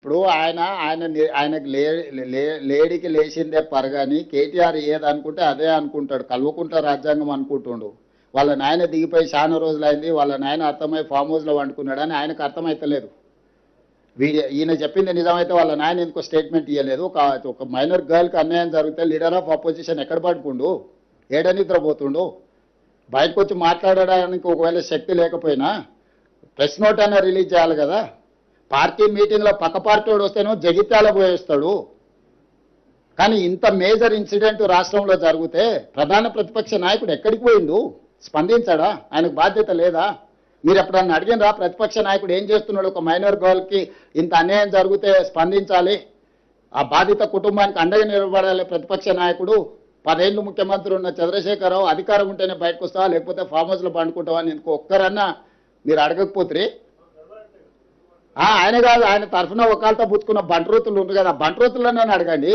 ఇప్పుడు ఆయనకు లేడీకి లేచిందే పరగాని కేటీఆర్ ఏదనుకుంటే అదే అనుకుంటాడు. కల్వకుంట్ల రాజ్యాంగం అనుకుంటుండు. వాళ్ళ నాయన దిగిపోయి చాలా రోజులైంది, వాళ్ళ నాయన అర్థమై ఫామ్ హౌస్లో వండుకున్నాడని ఆయనకు అర్థమైతలేదు. ఈయన చెప్పింది నిజమైతే వాళ్ళ నాయన ఎందుకో స్టేట్మెంట్ ఇవ్వలేదు. ఒక మైనర్ గర్ల్కి అన్యాయం జరిగితే లీడర్ ఆఫ్ అపోజిషన్ ఎక్కడ పడుకుండు, ఏడ నిద్రపోతుండు? బయటకు వచ్చి మాట్లాడడానికి ఒకవేళ శక్తి లేకపోయినా ప్రెస్ నోట్ అయినా రిలీజ్ చేయాలి కదా. పార్టీ మీటింగ్లో పక్క పార్టీ వాడు వస్తేనో జగిత్యాల పోయేస్తాడు. కానీ ఇంత మేజర్ ఇన్సిడెంట్ రాష్ట్రంలో జరిగితే ప్రధాన ప్రతిపక్ష నాయకుడు ఎక్కడికి పోయిండు? స్పందించాడా? ఆయనకు బాధ్యత లేదా? మీరు ఎప్పుడన్నా అడిగినరా ప్రతిపక్ష నాయకుడు ఏం చేస్తున్నాడు? ఒక మైనర్ గర్ల్కి ఇంత అన్యాయం జరిగితే స్పందించాలి, ఆ బాధిత కుటుంబానికి అండగా నిలబడాలి ప్రతిపక్ష నాయకుడు. 10 ఏళ్ళు ముఖ్యమంత్రి ఉన్న చంద్రశేఖరరావు అధికారం ఉంటేనే బయటకు వస్తావా, లేకపోతే ఫామ్ హౌస్లో పండుకుంటావా అని ఒక్కరన్నా మీరు అడగకపోతే ఆయన కాదు, ఆయన తరఫున ఒకళ్ళతో పుచ్చుకున్న బంట్రోతులు ఉంది కదా, బంట్రోతులన్నా అడగండి.